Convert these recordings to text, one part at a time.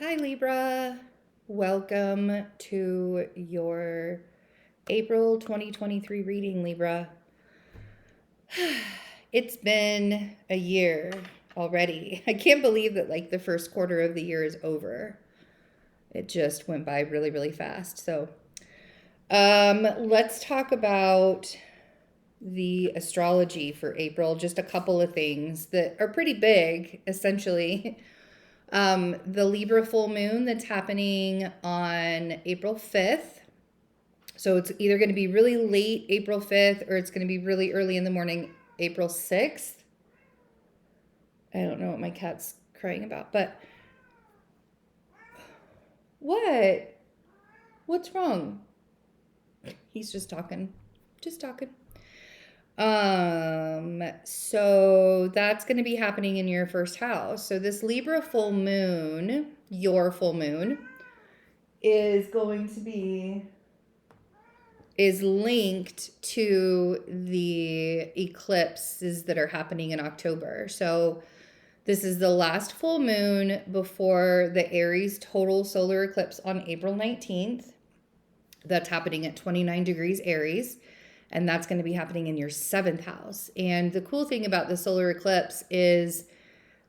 Hi Libra, welcome to your April 2023 reading, Libra. It's been a year already. I can't believe that the first quarter of the year is over. It just went by really, really fast. So, let's talk about the astrology for April. Just a couple of things that are pretty big, essentially. The Libra full moon that's happening on April 5th. So it's either going to be really late April 5th or it's going to be really early in the morning April 6th. I don't know what my cat's crying about, but what? What's wrong? He's just talking. Just talking. So that's going to be happening in your first house. So this Libra full moon, your full moon, is going to be is linked to the eclipses that are happening in October. So this is the last full moon before the Aries total solar eclipse on April 19th. That's happening at 29 degrees Aries, and that's going to be happening in your 7th house. And the cool thing about the solar eclipse is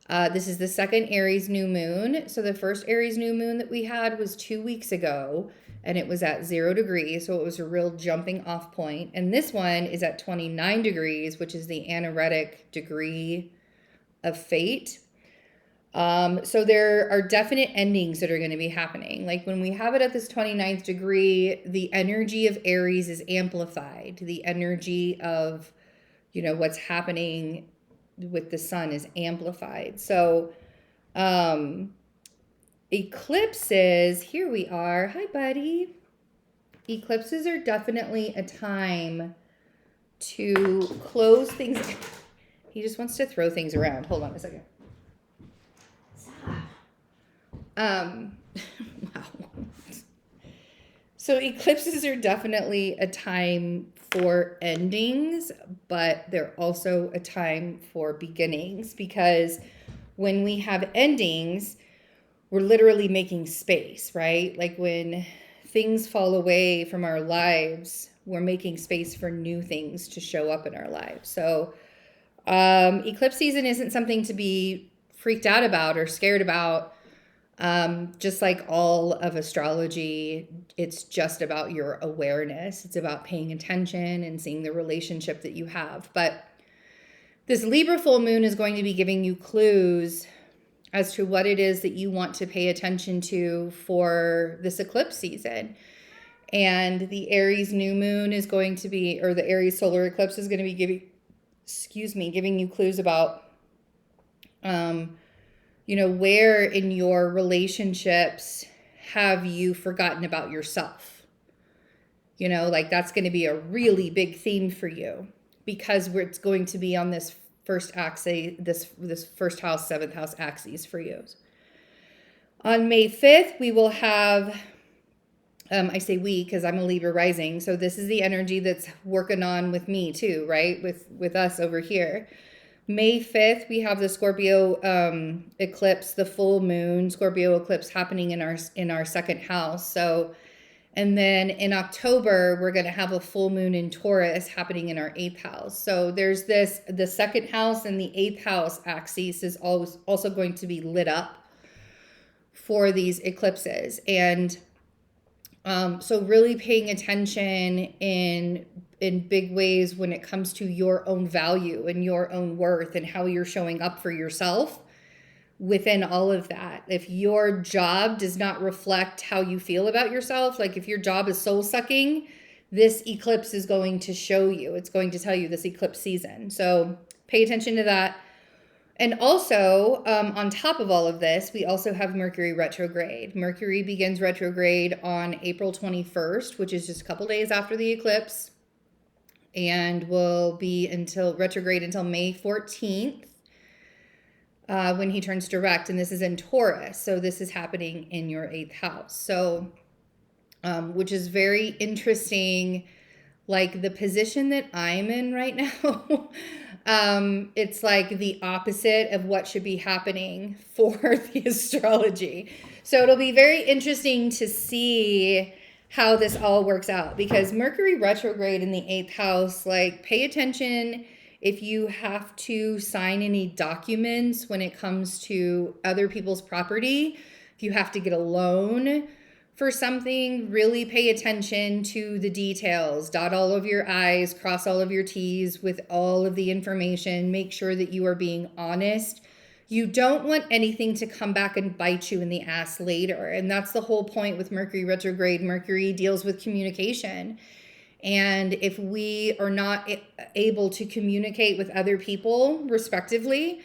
this is the second Aries new moon. So the first Aries new moon that we had was 2 weeks ago, and it was at 0 degrees. So it was a real jumping off point. And this one is at 29 degrees, which is the anaretic degree of fate. So there are definite endings that are going to be happening. Like when we have it at this 29th degree, the energy of Aries is amplified. The energy of, what's happening with the sun is amplified. So, eclipses, here we are. Hi, buddy. Eclipses are definitely a time to close things. He just wants to throw things around. Hold on a second. Wow. So eclipses are definitely a time for endings, but they're also a time for beginnings, because when we have endings, we're literally making space, right? Like when things fall away from our lives, we're making space for new things to show up in our lives. So eclipse season isn't something to be freaked out about or scared about. Just like all of astrology, it's just about your awareness. It's about paying attention and seeing the relationship that you have. But this Libra full moon is going to be giving you clues as to what it is that you want to pay attention to for this eclipse season. And the Aries new moon is going to be, or the Aries solar eclipse is going to be giving you clues about, where in your relationships have you forgotten about yourself? That's going to be a really big theme for you, because it's going to be on this first axis, this first house, 7th house axis for you. On May 5th, we will have, I say we because I'm a Libra rising, so this is the energy that's working on with me too, right? With us over here. May 5th, we have the Scorpio eclipse, the full moon Scorpio eclipse happening in our 2nd house. So, and then in October, we're going to have a full moon in Taurus happening in our 8th house. So there's the 2nd house and the 8th house axis is also going to be lit up for these eclipses. And so really paying attention in big ways when it comes to your own value and your own worth and how you're showing up for yourself within all of that. If your job does not reflect how you feel about yourself, like if your job is soul sucking, this eclipse is going to show you. It's going to tell you this eclipse season. So pay attention to that. And also, on top of all of this, we also have Mercury retrograde. Mercury begins retrograde on April 21st, which is just a couple days after the eclipse, and will be retrograde until May 14th, when he turns direct, and this is in Taurus. So this is happening in your 8th house. So, which is very interesting. Like the position that I'm in right now, it's like the opposite of what should be happening for the astrology. So it'll be very interesting to see how this all works out, because Mercury retrograde in the 8th house, like, pay attention if you have to sign any documents when it comes to other people's property. If you have to get a loan for something, really pay attention to the details. Dot all of your I's, cross all of your T's with all of the information. Make sure that you are being honest. You don't want anything to come back and bite you in the ass later. And that's the whole point with Mercury retrograde. Mercury deals with communication. And if we are not able to communicate with other people respectively,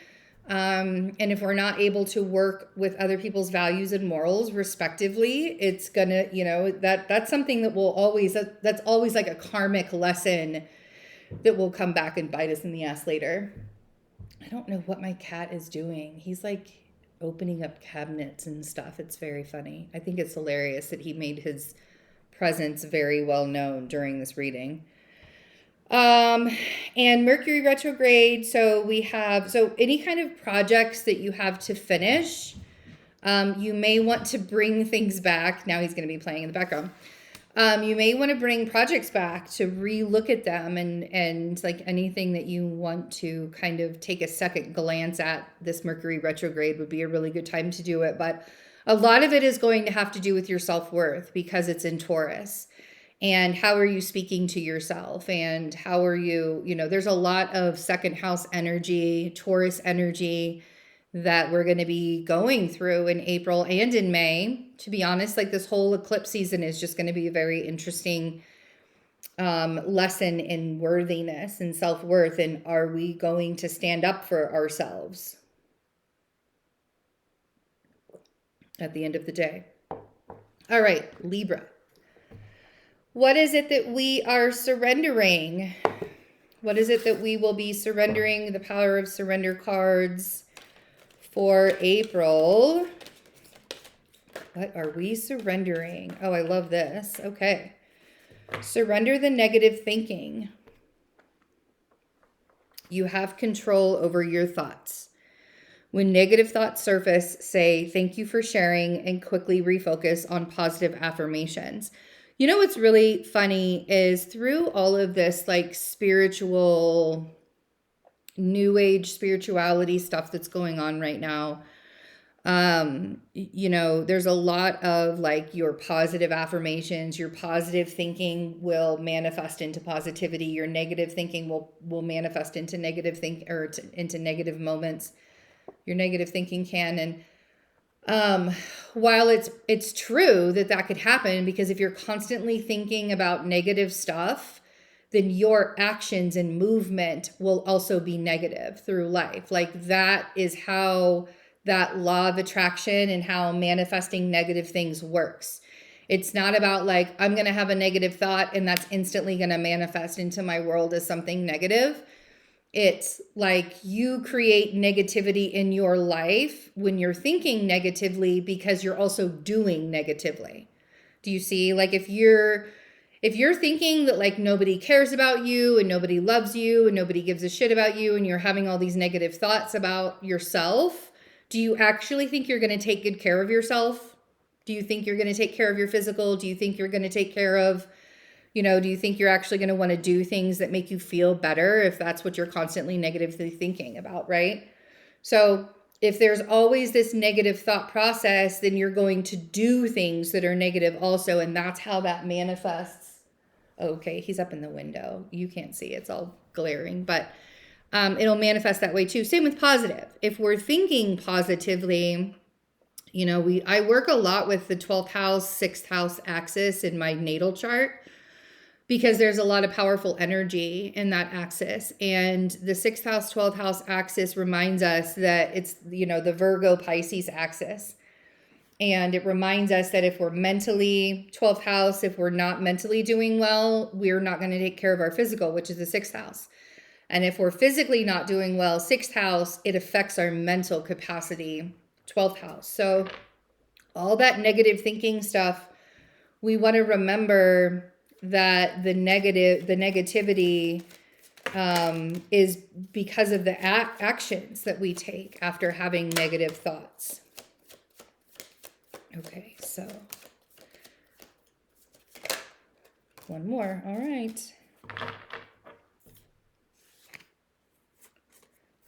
and if we're not able to work with other people's values and morals respectively, it's gonna, that's something that will always, that's always like a karmic lesson that will come back and bite us in the ass later. I don't know what my cat is doing. He's like opening up cabinets and stuff. It's very funny. I think it's hilarious that he made his presence very well known during this reading. And Mercury retrograde. So any kind of projects that you have to finish, you may want to bring things back. Now he's going to be playing in the background. You may want to bring projects back to re-look at them, and like anything that you want to kind of take a second glance at this Mercury retrograde would be a really good time to do it. But a lot of it is going to have to do with your self-worth, because it's in Taurus. And how are you speaking to yourself? And how are you, there's a lot of second house energy, Taurus energy that we're going to be going through in April and in May. To be honest, like, this whole eclipse season is just going to be a very interesting lesson in worthiness and self-worth. And are we going to stand up for ourselves at the end of the day? All right, Libra. What is it that we are surrendering? What is it that we will be surrendering? The Power of Surrender cards for April. What are we surrendering? Oh, I love this. Okay. Surrender the negative thinking. You have control over your thoughts. When negative thoughts surface, say, thank you for sharing, and quickly refocus on positive affirmations. You know what's really funny is, through all of this like spiritual, new age spirituality stuff that's going on right now, there's a lot of like your positive affirmations, your positive thinking will manifest into positivity. Your negative thinking will manifest into negative into negative moments. Your negative thinking can. And while it's true that could happen, because if you're constantly thinking about negative stuff, then your actions and movement will also be negative through life. Like, that is how that law of attraction and how manifesting negative things works. It's not about like, I'm going to have a negative thought and that's instantly going to manifest into my world as something negative. It's like you create negativity in your life when you're thinking negatively, because you're also doing negatively. Do you see? Like, if you're thinking that like nobody cares about you and nobody loves you and nobody gives a shit about you, and you're having all these negative thoughts about yourself, do you actually think you're going to take good care of yourself? Do you think you're going to take care of your physical? Do you think you're going to take care of, do you think you're actually going to want to do things that make you feel better if that's what you're constantly negatively thinking about, right? So if there's always this negative thought process, then you're going to do things that are negative also, and that's how that manifests. Okay, he's up in the window. You can't see, it's all glaring, but it'll manifest that way too. Same with positive. If we're thinking positively, I work a lot with the 12th house, 6th house axis in my natal chart, because there's a lot of powerful energy in that axis. And the 6th house, 12th house axis reminds us that it's, the Virgo Pisces axis. And it reminds us that if we're mentally, 12th house, if we're not mentally doing well, we're not going to take care of our physical, which is the 6th house. And if we're physically not doing well, 6th house, it affects our mental capacity, 12th house. So all that negative thinking stuff, we want to remember that the negativity is because of the actions that we take after having negative thoughts. Okay, so one more. All right.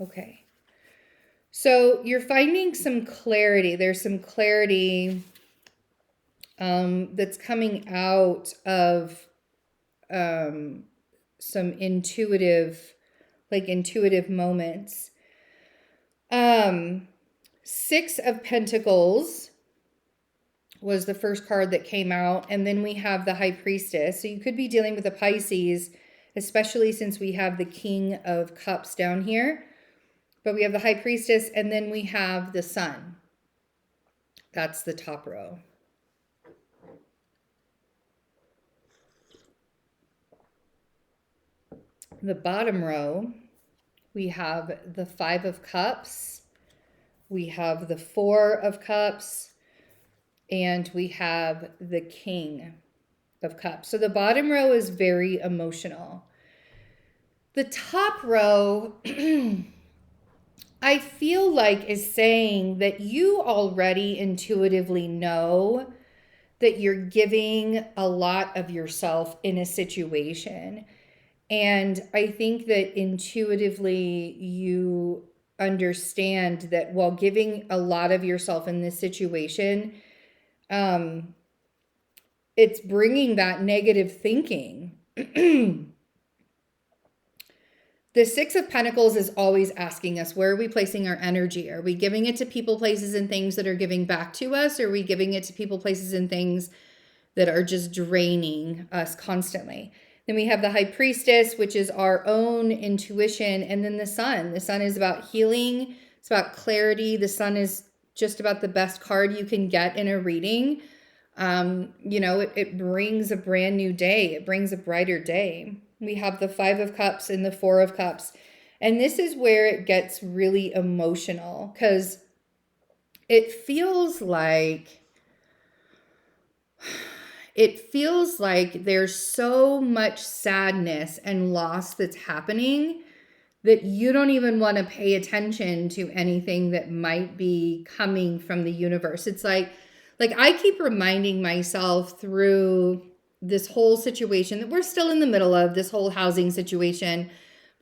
Okay. So you're finding some clarity. There's some clarity that's coming out of some intuitive moments. 6 of Pentacles was the first card that came out, and then we have the High Priestess. So you could be dealing with a Pisces, especially since we have the King of Cups down here. But we have the High Priestess, and then we have the Sun. That's the top row. The bottom row, we have the 5 of Cups, we have the 4 of Cups, and we have the King of Cups. So the bottom row is very emotional. The top row, I feel like, is saying that you already intuitively know that you're giving a lot of yourself in a situation. And I think that intuitively you understand that while giving a lot of yourself in this situation, it's bringing that negative thinking. The 6 of Pentacles is always asking us, where are we placing our energy? Are we giving it to people, places, and things that are giving back to us? Or are we giving it to people, places, and things that are just draining us constantly? Then we have the High Priestess, which is our own intuition. And then the Sun. The Sun is about healing. It's about clarity. The Sun is just about the best card you can get in a reading. It brings a brand new day. It brings a brighter day. We have the 5 of Cups and the 4 of Cups. And this is where it gets really emotional, because it feels like there's so much sadness and loss that's happening that you don't even want to pay attention to anything that might be coming from the universe. It's like I keep reminding myself through this whole situation that we're still in the middle of, this whole housing situation,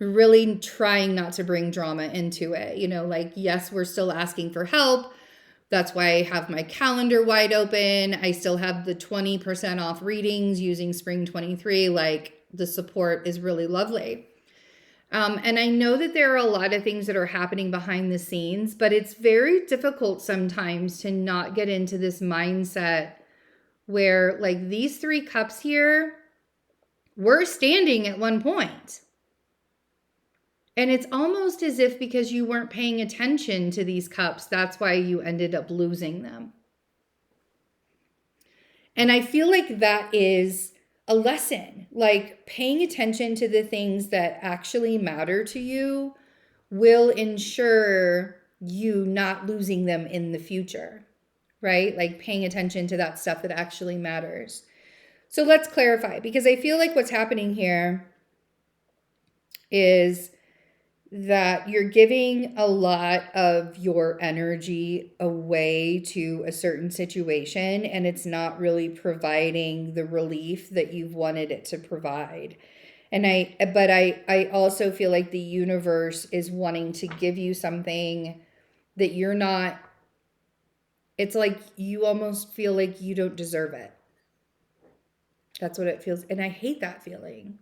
really trying not to bring drama into it. Yes, we're still asking for help. That's why I have my calendar wide open. I still have the 20% off readings using Spring 23. The support is really lovely. And I know that there are a lot of things that are happening behind the scenes, but it's very difficult sometimes to not get into this mindset where, these 3 cups here were standing at one point. And it's almost as if because you weren't paying attention to these cups, that's why you ended up losing them. And I feel like that is a lesson. Paying attention to the things that actually matter to you will ensure you not losing them in the future, right? Paying attention to that stuff that actually matters. So let's clarify, because I feel like what's happening here is that you're giving a lot of your energy away to a certain situation, and it's not really providing the relief that you've wanted it to provide. But I also feel like the universe is wanting to give you something that you're not, it's like you almost feel like you don't deserve it. That's what it feels. And I hate that feeling.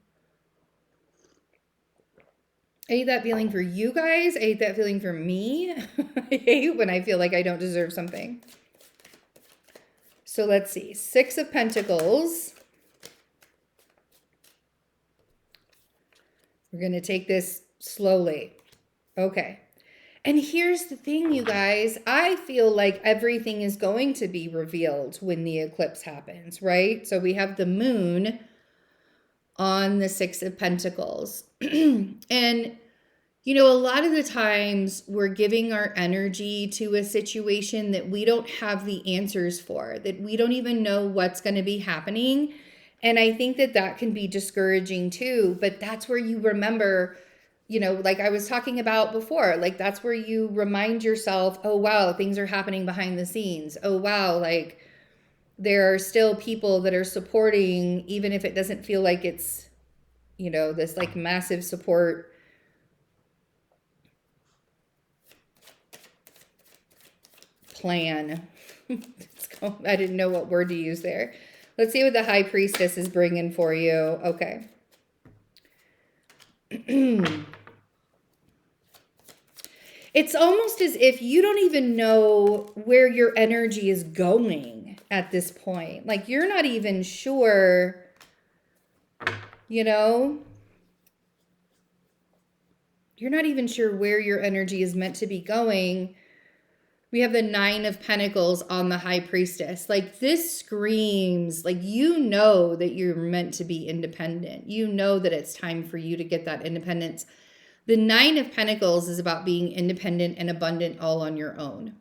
I hate that feeling for you guys. I hate that feeling for me. I hate when I feel like I don't deserve something. So let's see. 6 of Pentacles. We're going to take this slowly. Okay. And here's the thing, you guys. I feel like everything is going to be revealed when the eclipse happens, right? So we have the moon on the 6 of Pentacles. And, a lot of the times we're giving our energy to a situation that we don't have the answers for, that we don't even know what's going to be happening. And I think that can be discouraging too. But that's where you remember, like I was talking about before, like that's where you remind yourself, oh, wow, things are happening behind the scenes. Oh, wow, like there are still people that are supporting, even if it doesn't feel like it's, this like massive support plan. I didn't know what word to use there. Let's see what the High Priestess is bringing for you. Okay. It's almost as if you don't even know where your energy is going at this point. Like you're not even sure, you're not even sure where your energy is meant to be going. We have the Nine of Pentacles on the High Priestess. Like this screams, like that you're meant to be independent. You know that it's time for you to get that independence. The Nine of Pentacles is about being independent and abundant all on your own.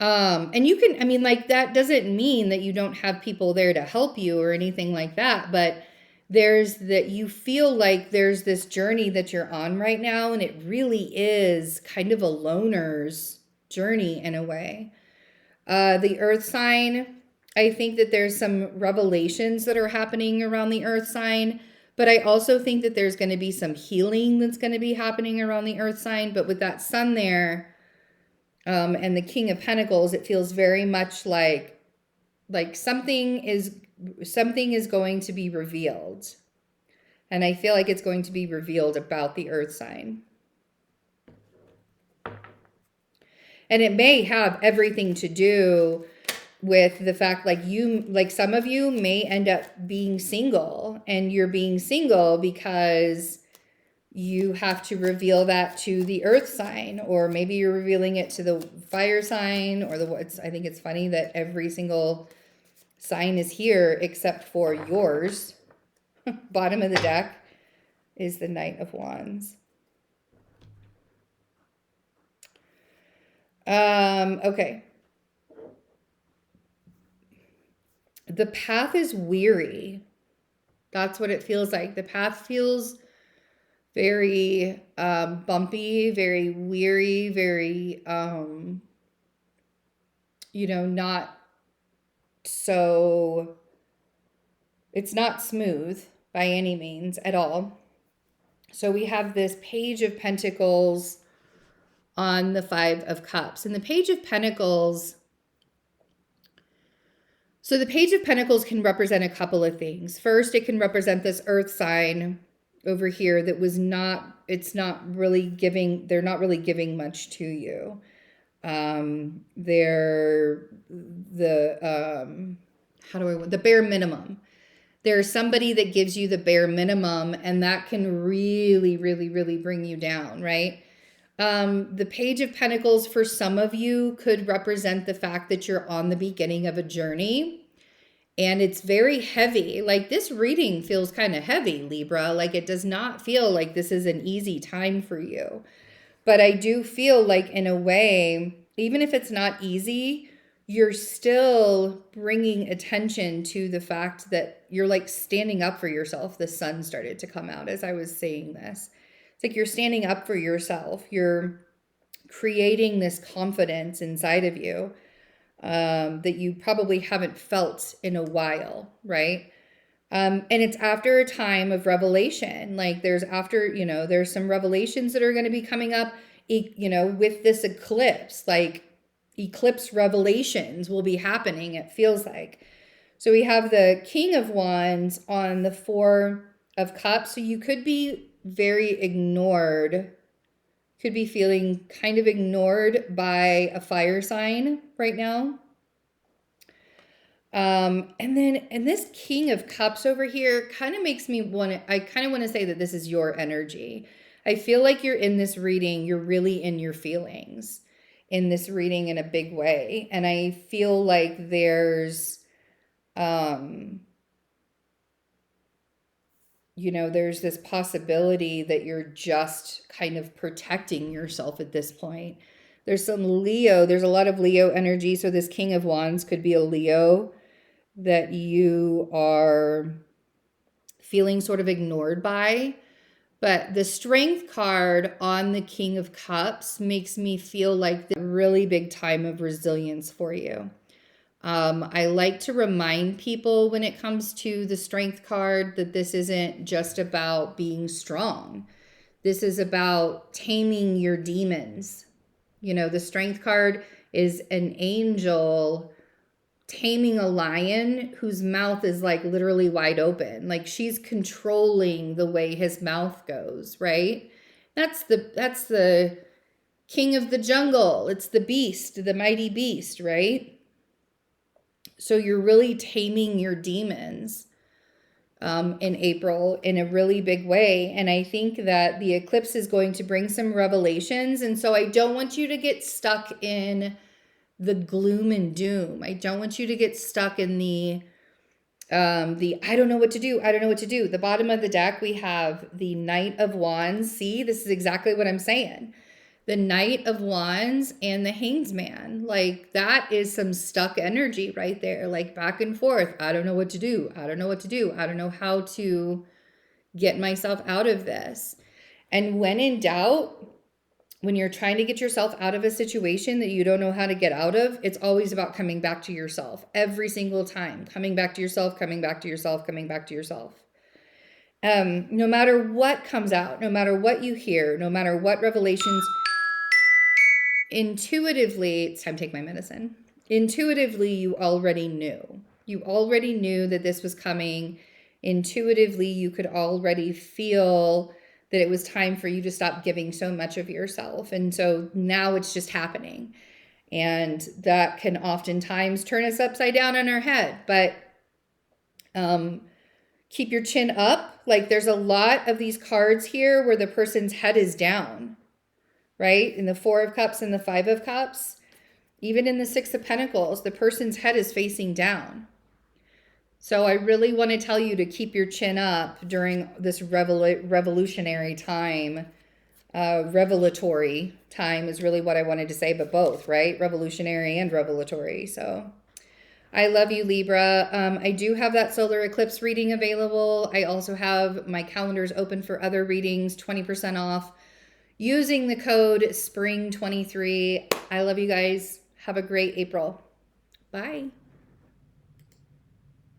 And you can, that doesn't mean that you don't have people there to help you or anything like that, but you feel like there's this journey that you're on right now, and it really is kind of a loner's journey in a way. The Earth sign, I think that there's some revelations that are happening around the Earth sign, but I also think that there's going to be some healing that's going to be happening around the Earth sign. But with that sun there, and the King of Pentacles, it feels very much like something is going to be revealed. And I feel like it's going to be revealed about the Earth sign. And it may have everything to do with the fact some of you may end up being single, and you're being single because you have to reveal that to the Earth sign, or maybe you're revealing it to the fire sign, or I think it's funny that every single sign is here except for yours. Bottom of the deck is the Knight of Wands. Okay. The path is weary. That's what it feels like. The path feels very bumpy, very weary, very, not so, it's not smooth by any means at all. So we have this Page of Pentacles on the Five of Cups. And the Page of Pentacles, so the Page of Pentacles can represent a couple of things. First, it can represent this Earth sign over here that they're not really giving much to you. They're the bare minimum. There's somebody that gives you the bare minimum, and that can really, really, really bring you down, right? The Page of Pentacles for some of you could represent the fact that you're on the beginning of a journey, and it's very heavy. Like this reading feels kind of heavy, Libra. Like it does not feel like this is an easy time for you. But I do feel like in a way, even if it's not easy, you're still bringing attention to the fact that you're like standing up for yourself. The sun started to come out as I was saying this. It's like you're standing up for yourself. You're creating this confidence inside of you that you probably haven't felt in a while, right? And it's after a time of revelation. Like there's some revelations that are going to be coming up, with this eclipse, like eclipse revelations will be happening, it feels like. So we have the King of Wands on the Four of Cups. So you could be very ignored, could be feeling kind of ignored by a fire sign right now. And this King of Cups over here kind of makes me I kind of want to say that this is your energy. I feel like you're in this reading, you're really in your feelings in this reading in a big way. And I feel like there's, there's this possibility that you're just kind of protecting yourself at this point. There's some Leo, there's a lot of Leo energy. So this King of Wands could be a Leo that you are feeling sort of ignored by. But the Strength card on the King of Cups makes me feel like a really big time of resilience for you. I like to remind people when it comes to the Strength card that this isn't just about being strong. This is about taming your demons. You know, the Strength card is an angel taming a lion whose mouth is like literally wide open. Like she's controlling the way his mouth goes, right? That's the king of the jungle. It's the beast, the mighty beast, right? So you're really taming your demons in April in a really big way. And I think that the eclipse is going to bring some revelations. And so I don't want you to get stuck in the gloom and doom. I don't want you to get stuck in the I don't know what to do. I don't know what to do. The bottom of the deck, we have the Knight of Wands. See, this is exactly what I'm saying. The Knight of Wands and the Hanged Man. Like that is some stuck energy right there. Like back and forth. I don't know what to do. I don't know what to do. I don't know how to get myself out of this. And when in doubt, when you're trying to get yourself out of a situation that you don't know how to get out of, it's always about coming back to yourself every single time. Coming back to yourself, coming back to yourself, coming back to yourself. No matter what comes out, no matter what you hear, no matter what revelations, intuitively, it's time to take my medicine. Intuitively, you already knew. You already knew that this was coming. Intuitively, you could already feel that it was time for you to stop giving so much of yourself. And so now it's just happening. And that can oftentimes turn us upside down on our head. But keep your chin up. Like there's a lot of these cards here where the person's head is down, right? In the Four of Cups and the Five of Cups, even in the Six of Pentacles, the person's head is facing down. So I really want to tell you to keep your chin up during this revolutionary time. Revelatory time is really what I wanted to say, but both, right? Revolutionary and revelatory. So I love you, Libra. I do have that solar eclipse reading available. I also have my calendars open for other readings, 20% off using the code SPRING23. I love you guys. Have a great April. Bye.